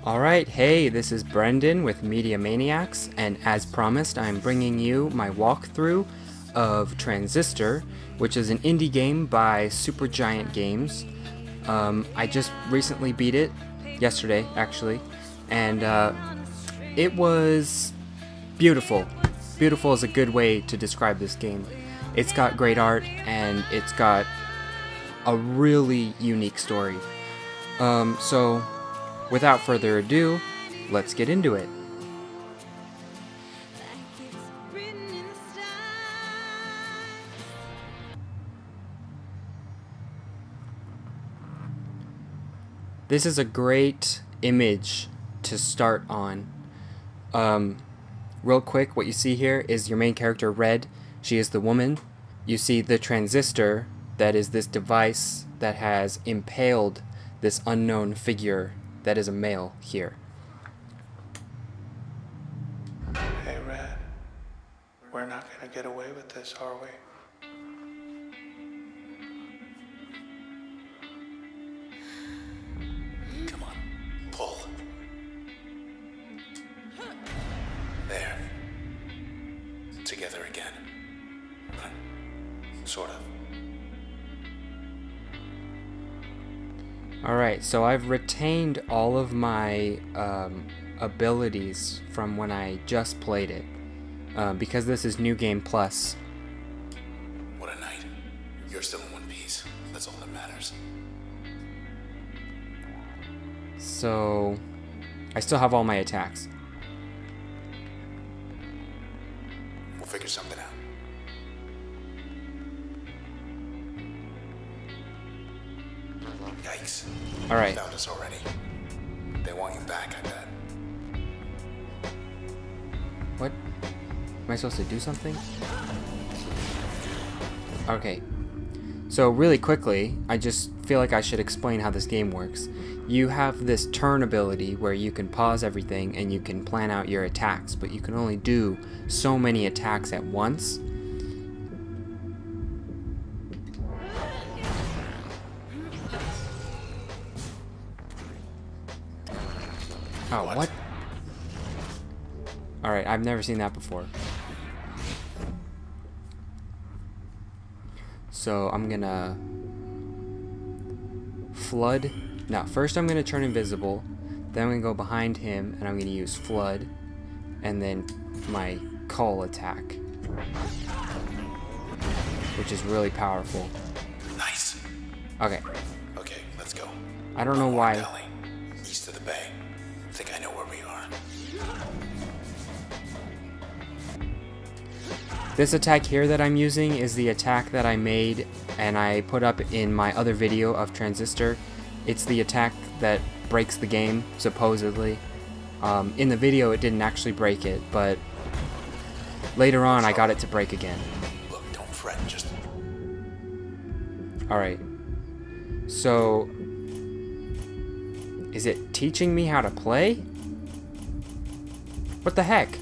Alright, hey, this is Brendan with Maniacs, and as promised, I'm bringing you my walkthrough of Transistor, which is an indie game by Supergiant Games. I just recently beat it, yesterday actually, and it was beautiful. Beautiful is a good way to describe this game. It's got great art, and it's got a really unique story. So, without further ado, let's get into it. This is a great image to start on. Real quick, what you see here is your main character, Red. She is the woman. You see the transistor, that is this device that has impaled this unknown figure that is a male here. Hey, Red. We're not gonna get away with this, are we? Come on, pull. There. Together again. Sort of. Alright, so I've retained all of my abilities from when I just played it. Because this is New Game Plus. What a night. You're still in one piece. That's all that matters. So, I still have all my attacks. We'll figure something out. Yikes. Alright. Found us already. They want you back, I bet. What? Am I supposed to do something? Okay. So really quickly, I just feel like I should explain how this game works. You have this turn ability where you can pause everything and you can plan out your attacks, but you can only do so many attacks at once. Oh, what? Alright, I've never seen that before. So, I'm gonna flood. Now, first I'm gonna turn invisible, then I'm gonna go behind him, and I'm gonna use flood, and then my call attack, which is really powerful. Nice. Okay. Okay, let's go. I don't know why. Valley, east of the bay. I think I know where we are. This attack here that I'm using is the attack that I made and I put up in my other video of Transistor. It's the attack that breaks the game, supposedly. In the video it didn't actually break it, but later on I got it to break again. Look, don't fret, just... Alright. So, is it teaching me how to play? What the heck?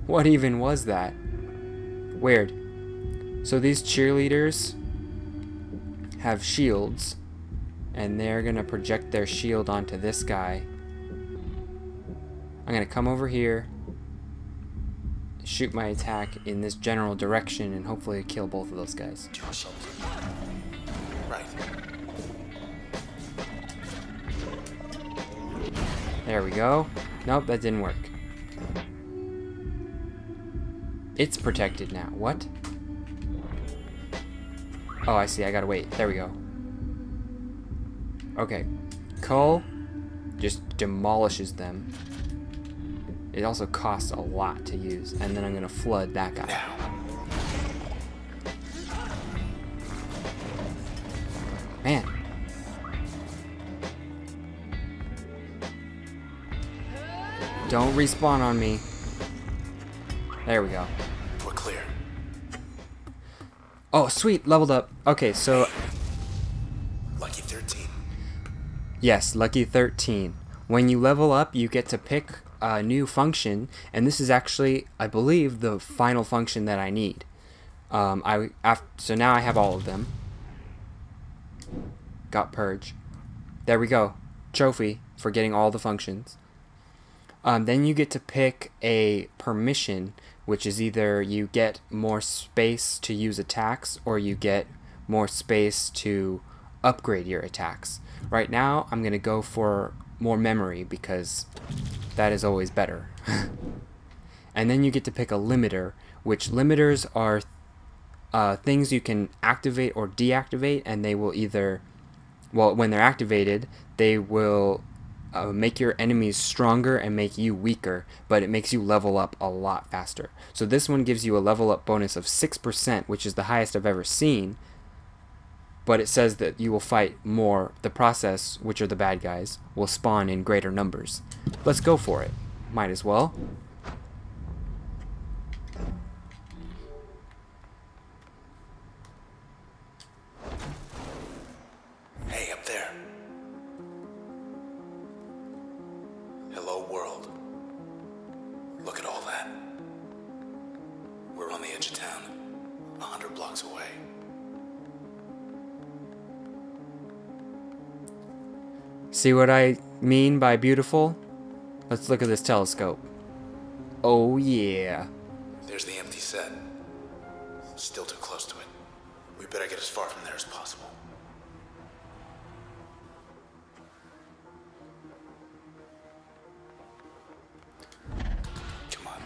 What even was that? Weird. So these cheerleaders have shields, and they're gonna project their shield onto this guy. I'm gonna come over here, shoot my attack in this general direction, and hopefully kill both of those guys. Right. There we go. Nope, that didn't work. It's protected now. What? Oh, I see. I gotta wait. There we go. Okay. Cull just demolishes them. It also costs a lot to use. And then I'm gonna flood that guy. Now. Man. Don't respawn on me. There we go. We're clear. Oh, sweet. Leveled up. Okay, so... Lucky 13. Yes, Lucky 13. When you level up, you get to pick a new function, and this is actually, I believe, the final function that I need. So now I have all of them. got purge. There we go. Trophy for getting all the functions. Then you get to pick a permission, which is either you get more space to use attacks or you get more space to upgrade your attacks. Right now, I'm going to go for more memory because that is always better. And then you get to pick a limiter, which limiters are things you can activate or deactivate, and they will either, well, when they're activated, they will make your enemies stronger and make you weaker, but it makes you level up a lot faster. So this one gives you a level up bonus of 6%, which is the highest I've ever seen, but it says that you will fight more. The process, which are the bad guys, will spawn in greater numbers. Let's go for it. Might as well. Hey, up there. Hello, world. Look at all that. We're on the edge of town, 100 blocks away. See what I mean by beautiful? Let's look at this telescope. Oh yeah. There's the empty set. Still too close to it. We better get as far from there as possible. Come on.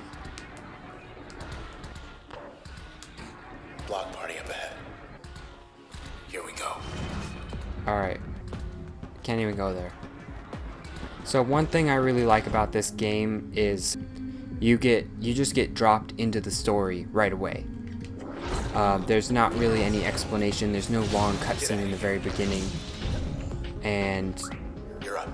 Block party up ahead. Here we go. Alright. Can't even go there. So one thing I really like about this game is you just get dropped into the story right away. There's not really any explanation. There's no long cutscene in the very beginning, and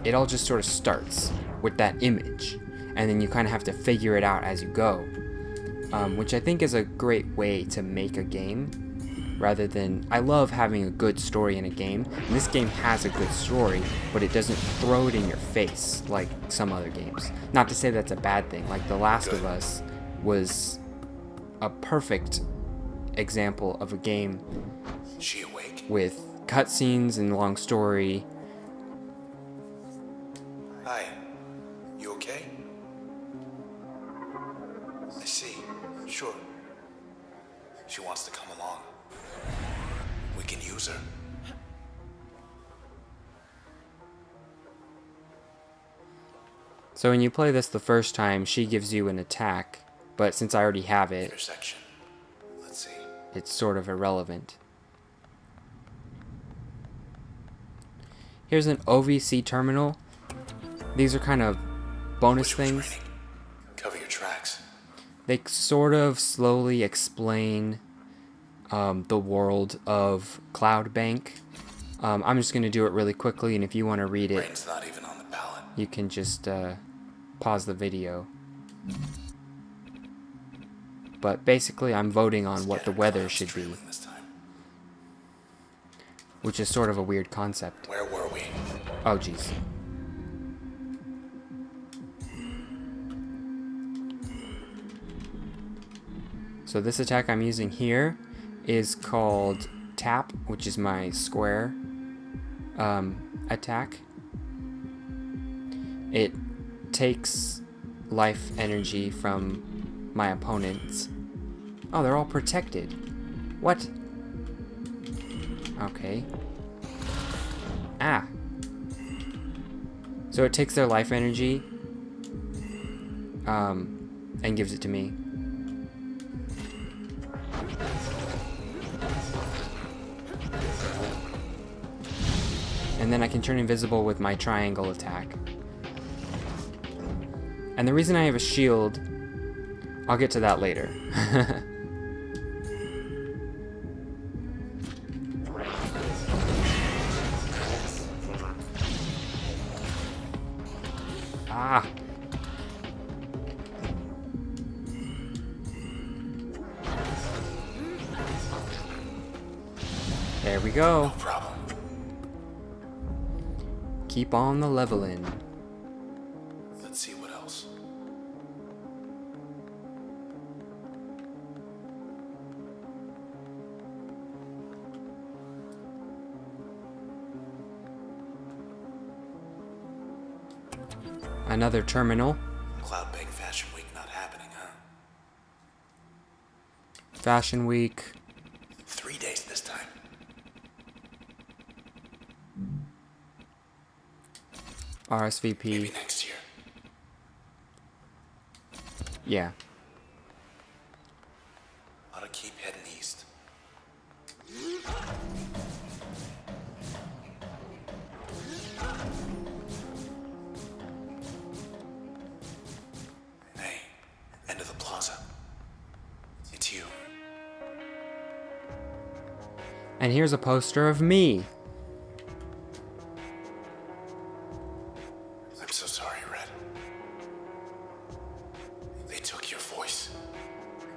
it all just sort of starts with that image, and then you kind of have to figure it out as you go, which I think is a great way to make a game. Rather than, I love having a good story in a game, and this game has a good story, but it doesn't throw it in your face like some other games. Not to say that's a bad thing. Like The Last of Us was a perfect example of a game She awake? with cutscenes and long story. Hi. You okay? I see. Sure. She wants to come along. We can use her. So when you play this the first time, she gives you an attack, but since I already have it, Intersection. Let's see. it's sort of irrelevant. Here's an OVC terminal. These are kind of bonus Which was things. raining. Cover your tracks. They sort of slowly explain the world of Cloud Bank. I'm just going to do it really quickly, and if you want to read it, Rain's not even on the ballot. you can just pause the video. But basically, I'm voting on what the weather should be, This time. which is sort of a weird concept. Where were we? Oh, jeez. So this attack I'm using here is called Tap, which is my square attack. It takes life energy from my opponents. Oh, they're all protected. What? Okay. Ah. So it takes their life energy and gives it to me. And then I can turn invisible with my triangle attack. And the reason I have a shield, I'll get to that later. Ah! There we go. No problem. Keep on the leveling. Let's see what else. another terminal. Cloud Bank Fashion Week not happening, huh? Fashion Week. 3 days this time. RSVP. Maybe next year. Yeah. Ought to keep heading east. Hey, end of the plaza. It's you. And here's a poster of me. I'm so sorry, Red. They took your voice.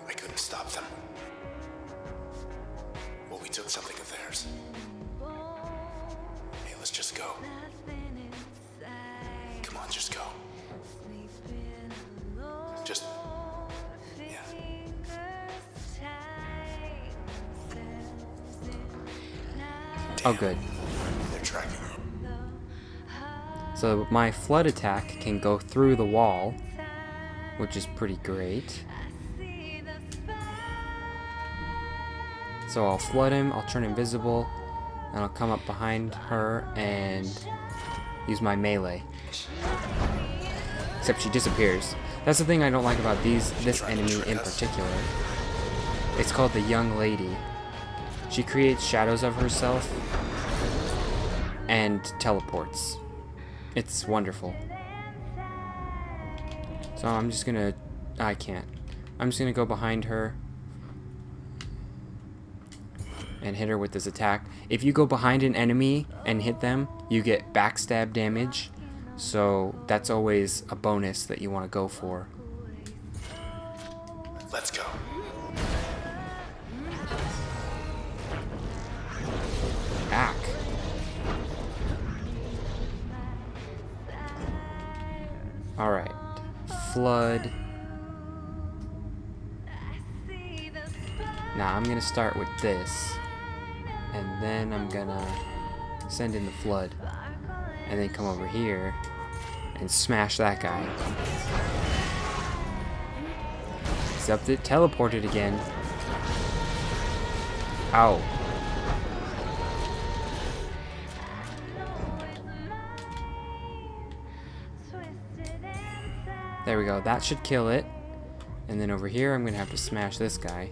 I couldn't stop them. Well, we took something of theirs. Hey, let's just go. Come on, just go. Just... yeah. Oh, good. They're tracking you. So my flood attack can go through the wall, which is pretty great. So I'll flood him, I'll turn invisible, and I'll come up behind her and use my melee. Except she disappears. That's the thing I don't like about this enemy in particular. It's called the Young Lady. She creates shadows of herself and teleports. It's wonderful. So I'm just gonna... I can't. I'm just gonna go behind her and hit her with this attack. If you go behind an enemy and hit them, you get backstab damage. So that's always a bonus that you want to go for. Let's go. Ack. Alright. Flood. Now I'm gonna start with this. And then I'm gonna send in the flood. And then come over here and smash that guy. Except it teleported again. Ow. There we go. That should kill it. And then over here, I'm going to have to smash this guy.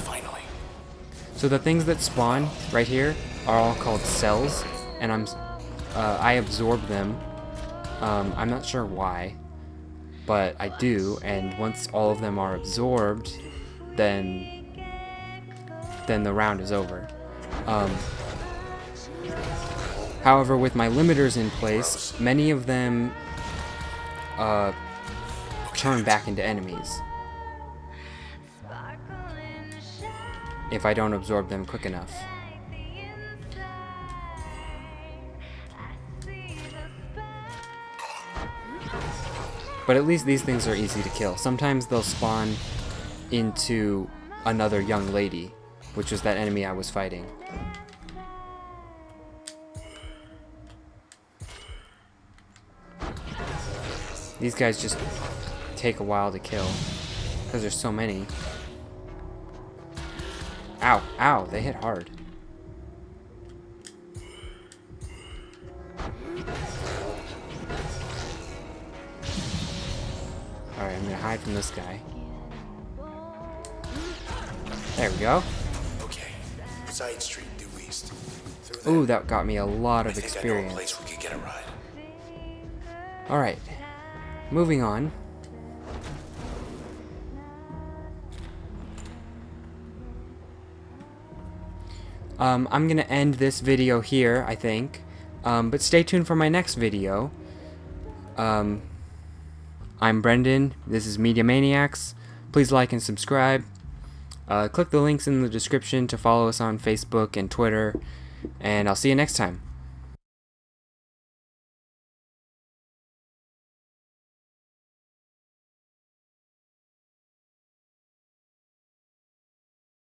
Finally. So the things that spawn right here are all called cells, and I absorb them. I'm not sure why, but I do. And once all of them are absorbed, then the round is over. However, with my limiters in place, many of them turn back into enemies if I don't absorb them quick enough. But at least these things are easy to kill. Sometimes they'll spawn into another young lady, which was that enemy I was fighting. These guys just take a while to kill because there's so many. Ow, ow, they hit hard. Alright, I'm gonna hide from this guy. There we go. Okay. Side street due east. Through there. Ooh, that got me a lot of I know a experience. place we could get a ride. Alright, moving on. I'm gonna end this video here, I think. But stay tuned for my next video. I'm Brendan. This is Media Maniacs. Please like and subscribe. Click the links in the description to follow us on Facebook and Twitter. And I'll see you next time.